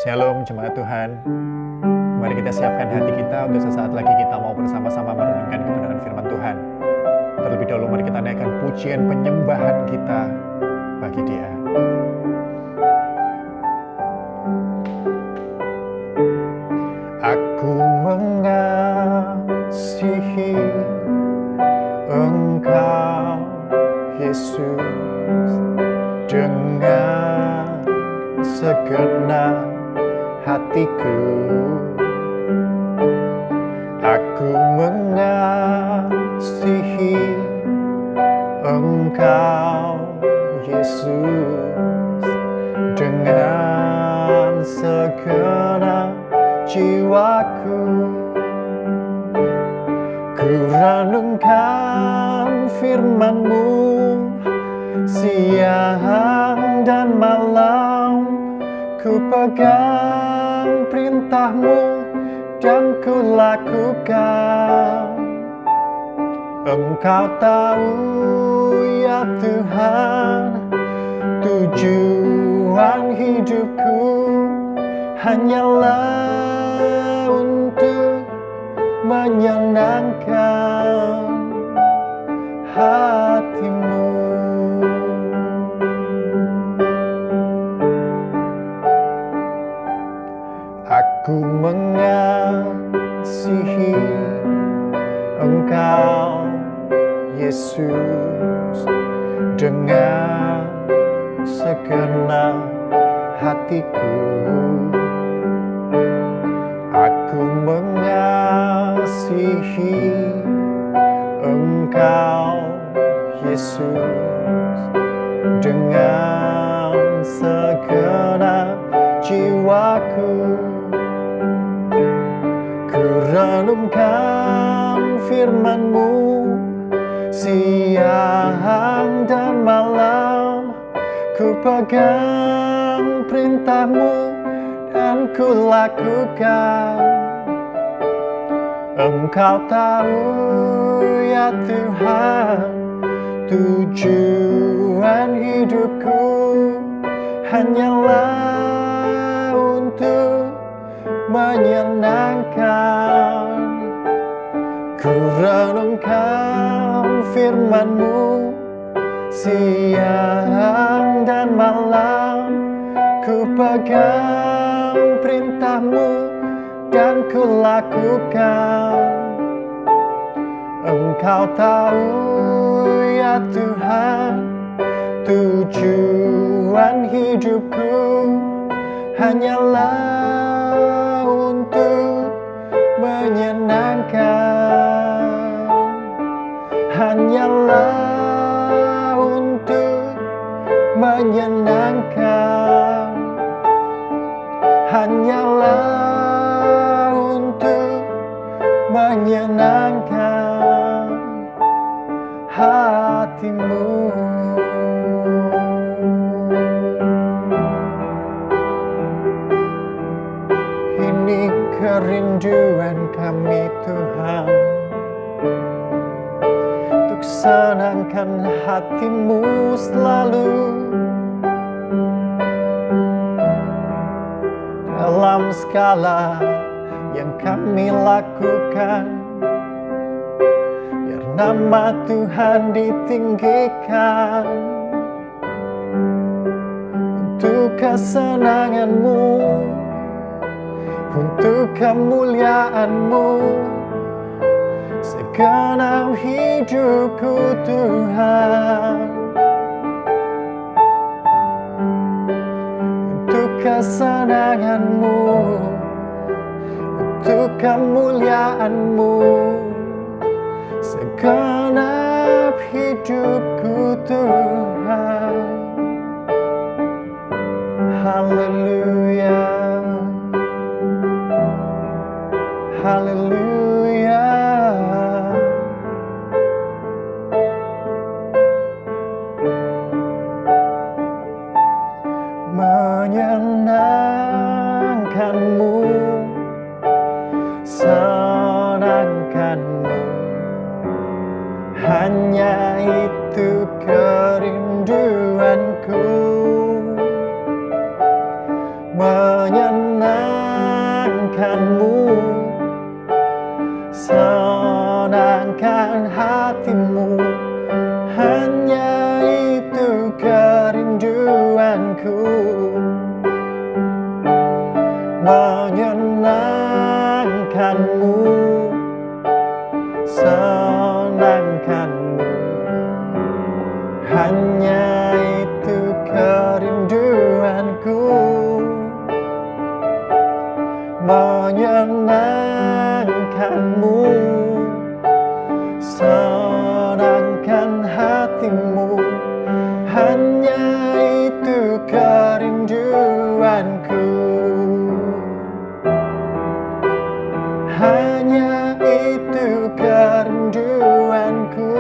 Shalom jemaat Tuhan. Mari kita siapkan hati kita untuk sesaat lagi kita mau bersama-sama merenungkan kebenaran firman Tuhan. Terlebih dahulu mari kita naikkan pujian penyembahan kita bagi Dia. Aku mengasihi Engkau Yesus dengan segenap hatiku. Aku mengasihi Engkau Yesus dengan segenap jiwaku. Ku renungkan firman-Mu siang dan malam, ku pegang perintah-Mu dan ku lakukan. Engkau tahu ya Tuhan, tujuan hidupku hanyalah untuk menyenangkan hati-Mu. Aku mengasihi Engkau Yesus dengan segenap hatiku. Aku mengasihi Engkau Yesus dengan segenap jiwaku. Ku renungkan firman-Mu siang dan malam, ku pegang perintah-Mu dan ku lakukan. Engkau tahu ya Tuhan, tujuan hidupku hanyalah untuk menyenangkan. Ku renungkan firman-Mu siang dan malam, ku pegang perintah-Mu dan ku lakukan. Engkau tahu ya Tuhan, tujuan hidupku hanyalah untuk menyenangkan, hanyalah untuk menyenangkan, hanyalah untuk menyenangkan hati-Mu. Ini kerinduan kami Tuhan, untuk senangkan hati-Mu selalu dalam segala yang kami lakukan. Biar nama Tuhan ditinggikan, untuk kesenangan-Mu, untuk kemuliaan-Mu, segenap hidupku Tuhan, untuk kesenangan-Mu, untuk kemuliaan-Mu, segenap hidupku Tuhan. Haleluya, haleluya. Menyenangkan-Mu, senangkan-Mu, hanya itu kerinduanku. menyenangkanmu, senangkan hatimu. Hanya itu kerinduanku, menyenangkanmu, senangkanmu. Hanya itu kerinduanku, menyenangkanmu, senangkan hatimu. Hanya itu kerinduanku, hanya itu kerinduanku,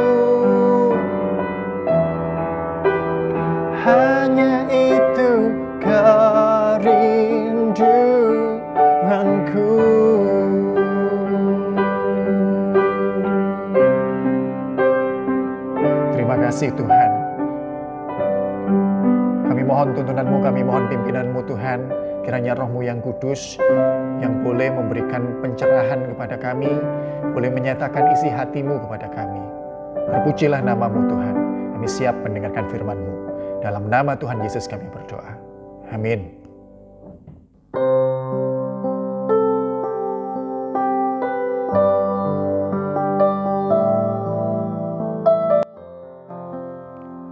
hanya itu kerinduanku. Terima kasih Tuhan. Kami mohon tuntunanmu, kami mohon pimpinanmu Tuhan. Kiranya Roh-Mu yang kudus yang boleh memberikan pencerahan kepada kami, boleh menyatakan isi hati-Mu kepada kami. Terpujilah nama-Mu Tuhan. Kami siap mendengarkan firman-Mu. Dalam nama Tuhan Yesus kami berdoa. Amin.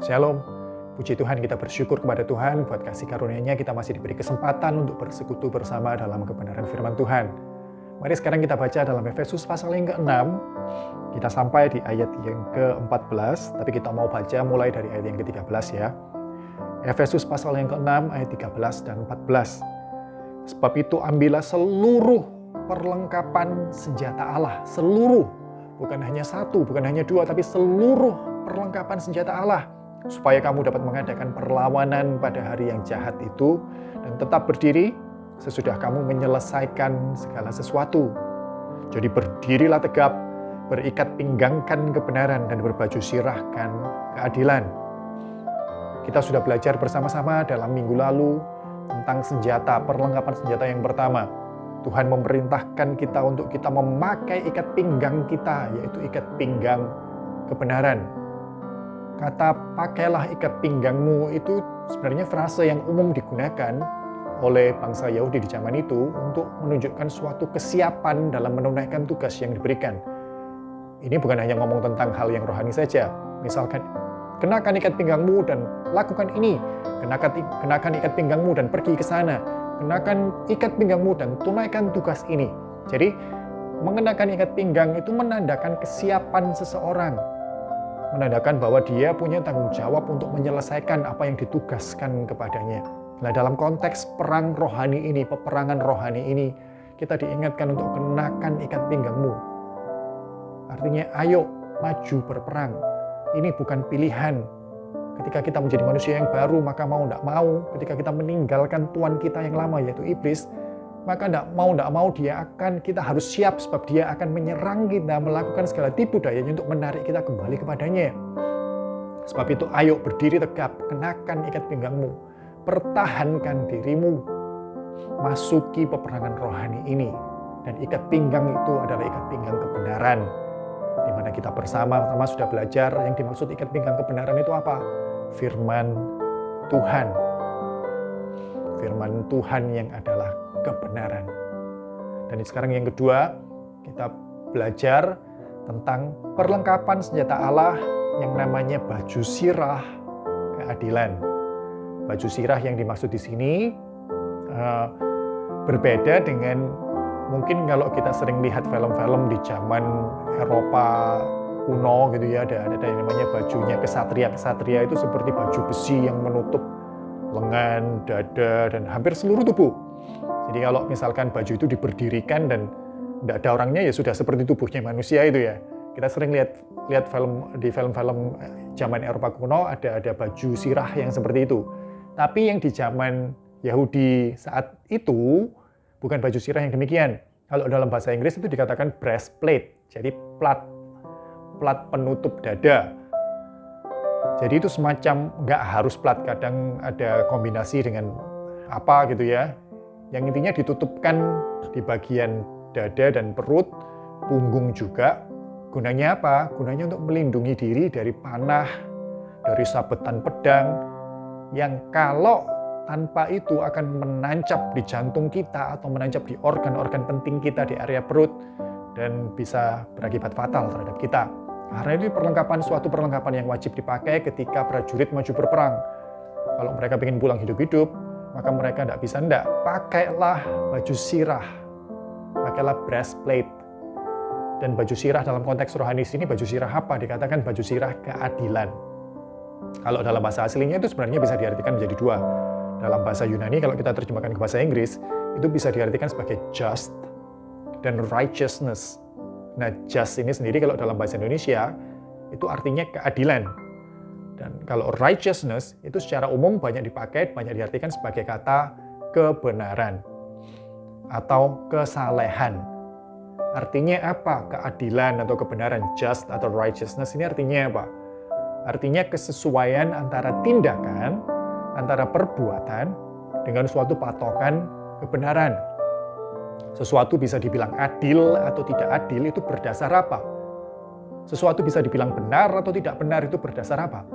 Shalom. Puji Tuhan, kita bersyukur kepada Tuhan buat kasih karunia-Nya kita masih diberi kesempatan untuk bersekutu bersama dalam kebenaran firman Tuhan. Mari sekarang kita baca dalam Efesus pasal yang ke-6. Kita sampai di ayat yang ke-14, tapi kita mau baca mulai dari ayat yang ke-13 ya. Efesus pasal yang ke-6 ayat 13 dan 14. Sebab itu ambillah seluruh perlengkapan senjata Allah. Seluruh, bukan hanya satu, bukan hanya dua, tapi seluruh perlengkapan senjata Allah, supaya kamu dapat mengadakan perlawanan pada hari yang jahat itu dan tetap berdiri sesudah kamu menyelesaikan segala sesuatu. Jadi berdirilah tegap, berikat pinggangkan kebenaran dan berbaju sirahkan keadilan. Kita sudah belajar bersama-sama dalam minggu lalu tentang senjata, perlengkapan senjata yang pertama. Tuhan memerintahkan kita untuk kita memakai ikat pinggang kita, yaitu ikat pinggang kebenaran. Kata pakailah ikat pinggangmu itu sebenarnya frase yang umum digunakan oleh bangsa Yahudi di zaman itu untuk menunjukkan suatu kesiapan dalam menunaikan tugas yang diberikan. Ini bukan hanya ngomong tentang hal yang rohani saja. Misalkan, kenakan ikat pinggangmu dan lakukan ini. Kenakan ikat pinggangmu dan pergi ke sana. Kenakan ikat pinggangmu dan tunaikan tugas ini. Jadi, mengenakan ikat pinggang itu menandakan kesiapan seseorang. Menandakan bahwa dia punya tanggung jawab untuk menyelesaikan apa yang ditugaskan kepadanya. Nah, dalam konteks perang rohani ini, peperangan rohani ini, kita diingatkan untuk kenakan ikat pinggangmu. Artinya, ayo maju berperang. Ini bukan pilihan. Ketika kita menjadi manusia yang baru, maka mau tidak mau, ketika kita meninggalkan tuan kita yang lama, yaitu iblis, maka tidak mau kita harus siap sebab dia akan menyerang kita, melakukan segala tipu dayanya untuk menarik kita kembali kepadanya. Sebab itu ayo berdiri tegap, kenakan ikat pinggangmu, pertahankan dirimu, masuki peperangan rohani ini. Dan ikat pinggang itu adalah ikat pinggang kebenaran, di mana kita bersama-sama sudah belajar yang dimaksud ikat pinggang kebenaran itu apa? Firman Tuhan. Firman Tuhan yang adalah kebenaran. Dan sekarang yang kedua, kita belajar tentang perlengkapan senjata Allah yang namanya baju sirah keadilan. Baju sirah yang dimaksud di sini berbeda dengan mungkin kalau kita sering lihat film-film di zaman Eropa kuno gitu ya, ada yang namanya bajunya kesatria. Kesatria itu seperti baju besi yang menutup lengan, dada, dan hampir seluruh tubuh. Jadi kalau misalkan baju itu diberdirikan dan tidak ada orangnya, ya sudah seperti tubuhnya manusia itu ya. Kita sering lihat di film-film zaman Eropa kuno ada baju sirah yang seperti itu. Tapi yang di zaman Yahudi saat itu bukan baju sirah yang demikian. Kalau dalam bahasa Inggris itu dikatakan breastplate, jadi plat penutup dada. Jadi itu semacam nggak harus plat, kadang ada kombinasi dengan apa gitu ya. yang intinya ditutupkan di bagian dada dan perut, punggung juga. Gunanya apa? Gunanya untuk melindungi diri dari panah, dari sabetan pedang, yang kalau tanpa itu akan menancap di jantung kita atau menancap di organ-organ penting kita di area perut dan bisa berakibat fatal terhadap kita. Karena ini suatu perlengkapan yang wajib dipakai ketika prajurit maju berperang. Kalau mereka ingin pulang hidup-hidup, maka mereka pakailah baju sirah, pakailah breastplate. Dan baju sirah dalam konteks rohani sini, baju sirah apa? Dikatakan baju sirah keadilan. Kalau dalam bahasa aslinya itu sebenarnya bisa diartikan menjadi dua. Dalam bahasa Yunani, kalau kita terjemahkan ke bahasa Inggris, itu bisa diartikan sebagai just dan righteousness. Nah, just ini sendiri kalau dalam bahasa Indonesia, itu artinya keadilan. Dan kalau righteousness, itu secara umum banyak diartikan sebagai kata kebenaran atau kesalehan. Artinya apa? Keadilan atau kebenaran, just atau righteousness ini artinya apa? Artinya kesesuaian antara tindakan, antara perbuatan dengan suatu patokan kebenaran. Sesuatu bisa dibilang adil atau tidak adil itu berdasar apa? Sesuatu bisa dibilang benar atau tidak benar itu berdasar apa?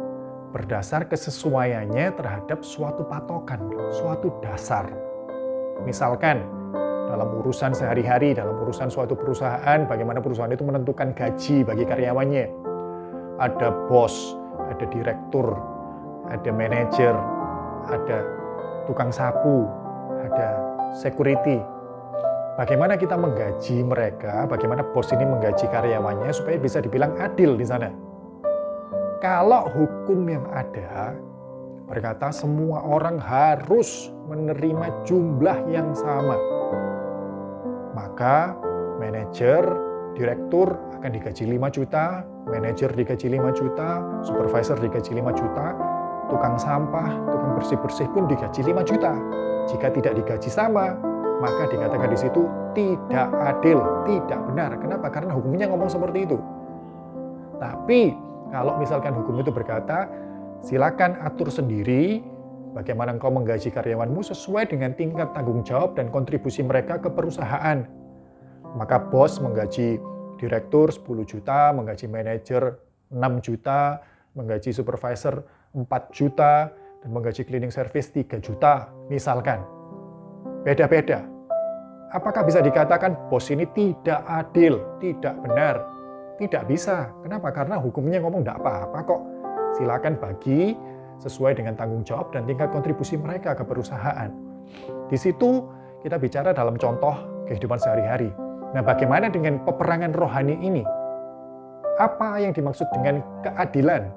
Berdasar kesesuaiannya terhadap suatu patokan, suatu dasar. Misalkan, dalam urusan sehari-hari, dalam urusan suatu perusahaan, bagaimana perusahaan itu menentukan gaji bagi karyawannya. Ada bos, ada direktur, ada manajer, ada tukang sapu, ada security. Bagaimana kita menggaji mereka, bagaimana bos ini menggaji karyawannya supaya bisa dibilang adil di sana. Kalau hukum yang ada berkata semua orang harus menerima jumlah yang sama, maka manajer, direktur akan digaji 5 juta, manajer digaji 5 juta, supervisor digaji 5 juta, tukang sampah, tukang bersih-bersih pun digaji 5 juta. Jika tidak digaji sama, maka dikatakan di situ tidak adil, tidak benar. Kenapa? Karena hukumnya ngomong seperti itu. Tapi kalau misalkan hukum itu berkata, silakan atur sendiri bagaimana engkau menggaji karyawanmu sesuai dengan tingkat tanggung jawab dan kontribusi mereka ke perusahaan. Maka bos menggaji direktur 10 juta, menggaji manajer 6 juta, menggaji supervisor 4 juta, dan menggaji cleaning service 3 juta, misalkan. Beda-beda. Apakah bisa dikatakan bos ini tidak adil, tidak benar? Tidak bisa. Kenapa? Karena hukumnya ngomong tidak apa-apa kok. Silakan bagi sesuai dengan tanggung jawab dan tingkat kontribusi mereka ke perusahaan. Di situ kita bicara dalam contoh kehidupan sehari-hari. Nah, bagaimana dengan peperangan rohani ini? Apa yang dimaksud dengan keadilan,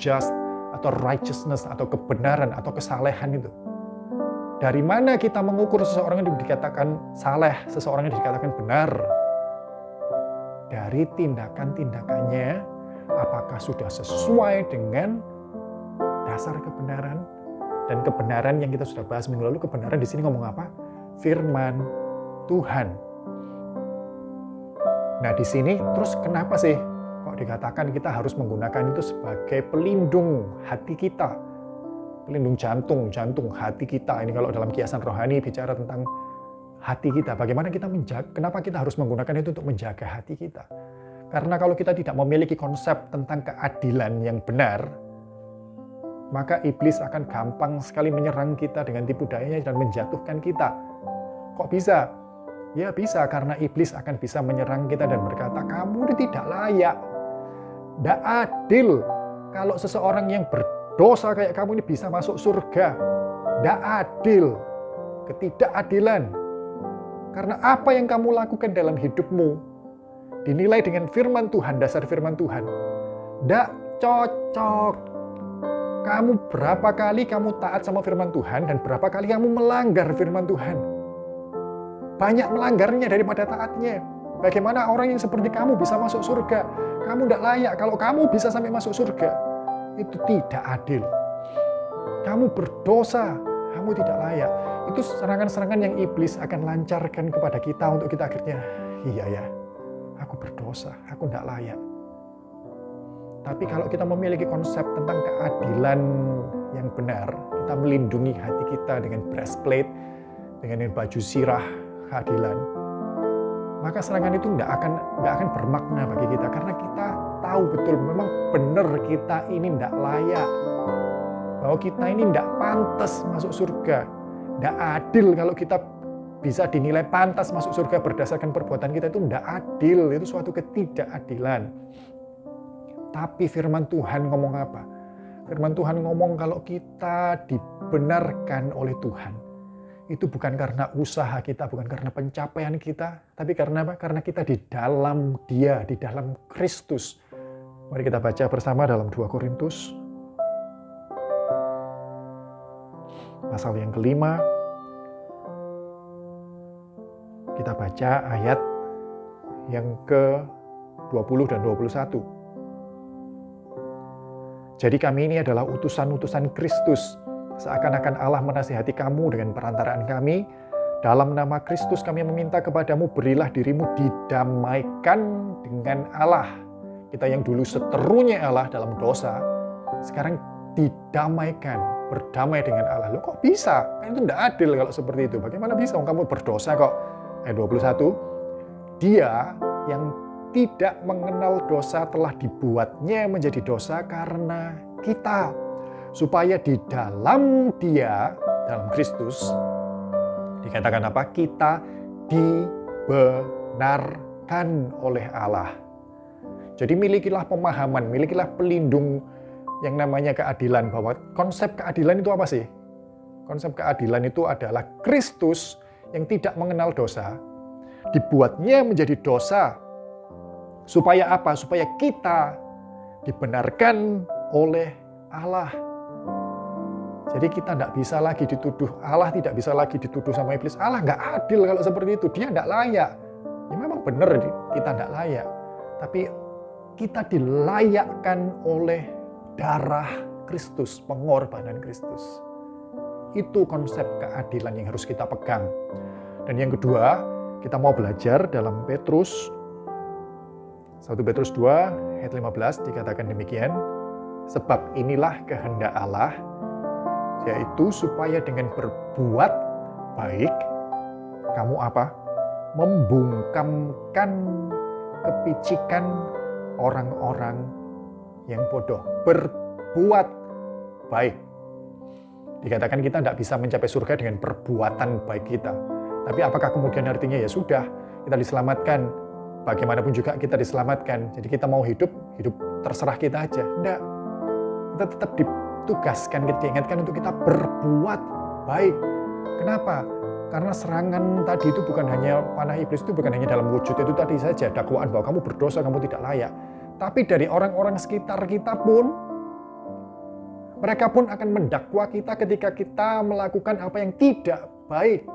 just atau righteousness atau kebenaran atau kesalehan itu? Dari mana kita mengukur seseorang yang dikatakan saleh, seseorang yang dikatakan benar? Dari tindakan-tindakannya, apakah sudah sesuai dengan dasar kebenaran? Dan kebenaran yang kita sudah bahas minggu lalu, kebenaran di sini ngomong apa? Firman Tuhan. Nah, di sini terus kenapa sih kok dikatakan kita harus menggunakan itu sebagai pelindung hati kita? Pelindung jantung hati kita. Ini kalau dalam kiasan rohani bicara tentang hati kita. Bagaimana kita menjaga, kenapa kita harus menggunakan itu untuk menjaga hati kita? Karena kalau kita tidak memiliki konsep tentang keadilan yang benar, maka iblis akan gampang sekali menyerang kita dengan tipu dayanya dan menjatuhkan kita. Kok bisa? Ya bisa, karena iblis akan bisa menyerang kita dan berkata, kamu ini tidak layak. Tidak adil kalau seseorang yang berdosa kayak kamu ini bisa masuk surga. Tidak adil. Ketidakadilan. Karena apa yang kamu lakukan dalam hidupmu dinilai dengan firman Tuhan, dasar firman Tuhan. Tidak cocok. Kamu berapa kali kamu taat sama firman Tuhan dan berapa kali kamu melanggar firman Tuhan. Banyak melanggarnya daripada taatnya. Bagaimana orang yang seperti kamu bisa masuk surga? Kamu tidak layak. Kalau kamu bisa sampai masuk surga, itu tidak adil. Kamu berdosa, kamu tidak layak. Itu serangan-serangan yang iblis akan lancarkan kepada kita untuk kita akhirnya, iya ya, aku berdosa, aku tidak layak. Tapi kalau kita memiliki konsep tentang keadilan yang benar, kita melindungi hati kita dengan breastplate, dengan baju sirah keadilan, maka serangan itu nggak akan bermakna bagi kita, karena kita tahu betul memang benar kita ini nggak layak, bahwa kita ini nggak pantas masuk surga, nggak adil kalau kita bisa dinilai pantas masuk surga berdasarkan perbuatan kita. Itu nggak adil, itu suatu ketidakadilan. Tapi firman Tuhan ngomong apa? Firman Tuhan ngomong kalau kita dibenarkan oleh Tuhan, itu bukan karena usaha kita, bukan karena pencapaian kita, tapi karena apa? Karena kita di dalam Dia, di dalam Kristus. Mari kita baca bersama dalam 2 Korintus pasal yang kelima. Kita baca ayat yang ke-20 dan 21. Jadi kami ini adalah utusan-utusan Kristus. Seakan-akan Allah menasihati kamu dengan perantaraan kami. Dalam nama Kristus kami meminta kepadamu, berilah dirimu didamaikan dengan Allah. Kita yang dulu seterunya Allah dalam dosa, sekarang didamaikan, berdamai dengan Allah. Loh kok bisa? Kan itu tidak adil kalau seperti itu. Bagaimana bisa? Kamu berdosa kok. Ayat 21, Dia yang tidak mengenal dosa telah dibuatnya menjadi dosa karena kita, supaya di dalam Dia, dalam Kristus, dikatakan apa? Kita dibenarkan oleh Allah. Jadi milikilah pemahaman, milikilah pelindung yang namanya keadilan, bahwa konsep keadilan itu apa sih? Konsep keadilan itu adalah Kristus yang tidak mengenal dosa, dibuatnya menjadi dosa. Supaya apa? Supaya kita dibenarkan oleh Allah. Jadi kita tidak bisa lagi dituduh, Allah tidak bisa lagi dituduh sama iblis. Allah nggak adil kalau seperti itu, dia nggak layak. Ya memang benar kita nggak layak. Tapi kita dilayakkan oleh darah Kristus, pengorbanan Kristus. Itu konsep keadilan yang harus kita pegang. Dan yang kedua, kita mau belajar dalam Petrus, 1 Petrus 2 ayat 15 dikatakan demikian, sebab inilah kehendak Allah, yaitu supaya dengan berbuat baik, kamu apa? Membungkamkan kepicikan orang-orang yang bodoh. Berbuat baik. Dikatakan kita tidak bisa mencapai surga dengan perbuatan baik kita. Tapi apakah kemudian artinya ya sudah, kita diselamatkan, bagaimanapun juga kita diselamatkan, jadi kita mau hidup terserah kita aja? Tidak. Kita tetap ditugaskan, kita diingatkan untuk kita berbuat baik. Kenapa? Karena serangan tadi itu bukan hanya, panah iblis itu bukan hanya dalam wujud itu tadi saja, dakwaan bahwa kamu berdosa, kamu tidak layak. Tapi dari orang-orang sekitar kita pun, mereka pun akan mendakwa kita ketika kita melakukan apa yang tidak baik.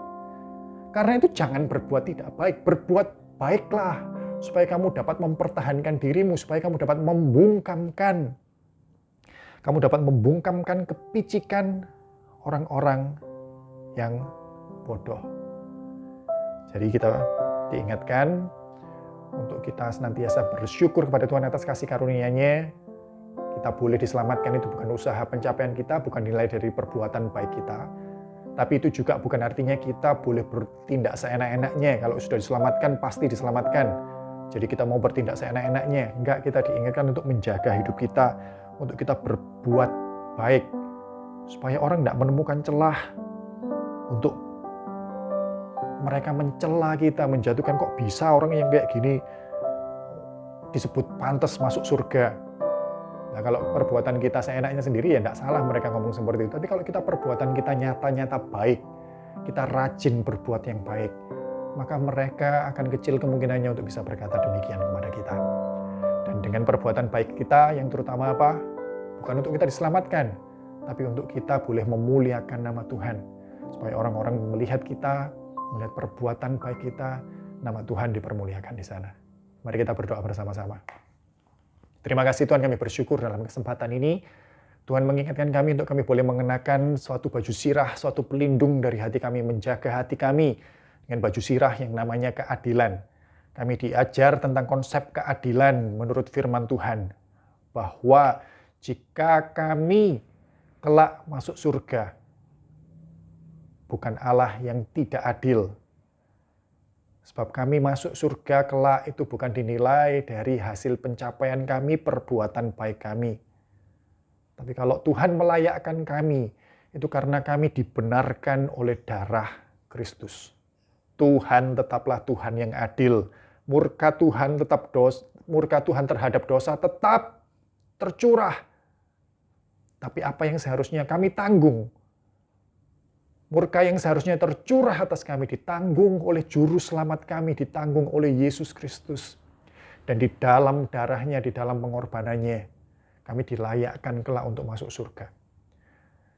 Karena itu jangan berbuat tidak baik, berbuat baiklah. Supaya kamu dapat mempertahankan dirimu, supaya kamu dapat membungkamkan. Kamu dapat membungkamkan kepicikan orang-orang yang bodoh. Jadi kita diingatkan untuk kita senantiasa bersyukur kepada Tuhan atas kasih karunia-Nya. Kita boleh diselamatkan itu bukan usaha pencapaian kita, bukan nilai dari perbuatan baik kita. Tapi itu juga bukan artinya kita boleh bertindak seenak-enaknya. Kalau sudah diselamatkan, pasti diselamatkan. Jadi kita mau bertindak seenak-enaknya. Enggak, kita diingatkan untuk menjaga hidup kita, untuk kita berbuat baik. Supaya orang tidak menemukan celah untuk mereka mencela kita, menjatuhkan, kok bisa orang yang kayak gini disebut pantas masuk surga. Nah, kalau perbuatan kita seenaknya sendiri ya tidak salah mereka ngomong seperti itu. Tapi kalau kita perbuatan kita nyata-nyata baik, kita rajin berbuat yang baik, maka mereka akan kecil kemungkinannya untuk bisa berkata demikian kepada kita. Dan dengan perbuatan baik kita yang terutama apa? Bukan untuk kita diselamatkan, tapi untuk kita boleh memuliakan nama Tuhan. Supaya orang-orang melihat kita, melihat perbuatan baik kita, nama Tuhan dipermuliakan di sana. Mari kita berdoa bersama-sama. Terima kasih Tuhan, kami bersyukur dalam kesempatan ini. Tuhan mengingatkan kami untuk kami boleh mengenakan suatu baju sirah, suatu pelindung dari hati kami, menjaga hati kami dengan baju sirah yang namanya keadilan. Kami diajar tentang konsep keadilan menurut firman Tuhan. Bahwa jika kami kelak masuk surga, bukan Allah yang tidak adil. Sebab kami masuk surga kelak itu bukan dinilai dari hasil pencapaian kami, perbuatan baik kami. Tapi kalau Tuhan melayakkan kami, itu karena kami dibenarkan oleh darah Kristus. Tuhan tetaplah Tuhan yang adil. Murka Tuhan terhadap dosa tetap tercurah. Tapi apa yang seharusnya kami tanggung, murka yang seharusnya tercurah atas kami ditanggung oleh juru selamat kami, ditanggung oleh Yesus Kristus. Dan di dalam darahnya, di dalam pengorbanannya, kami dilayakkan kelak untuk masuk surga.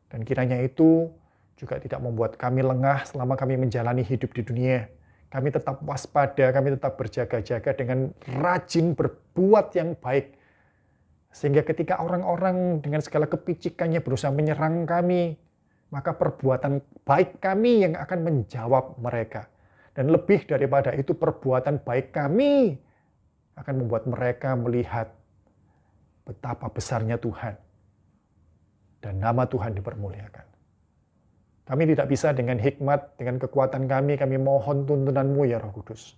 Dan kiranya itu juga tidak membuat kami lengah selama kami menjalani hidup di dunia. Kami tetap waspada, kami tetap berjaga-jaga dengan rajin berbuat yang baik. Sehingga ketika orang-orang dengan segala kepicikannya berusaha menyerang kami, maka perbuatan baik kami yang akan menjawab mereka. Dan lebih daripada itu, perbuatan baik kami akan membuat mereka melihat betapa besarnya Tuhan. Dan nama Tuhan dipermuliakan. Kami tidak bisa dengan hikmat, dengan kekuatan kami mohon tuntunan-Mu ya Roh Kudus.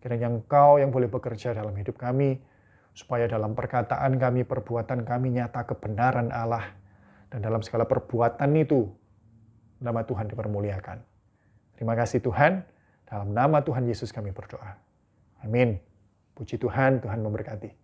Kiranya Engkau yang boleh bekerja dalam hidup kami, supaya dalam perkataan kami, perbuatan kami nyata kebenaran Allah. Dan dalam segala perbuatan itu, nama Tuhan dipermuliakan. Terima kasih Tuhan, dalam nama Tuhan Yesus kami berdoa. Amin. Puji Tuhan, Tuhan memberkati.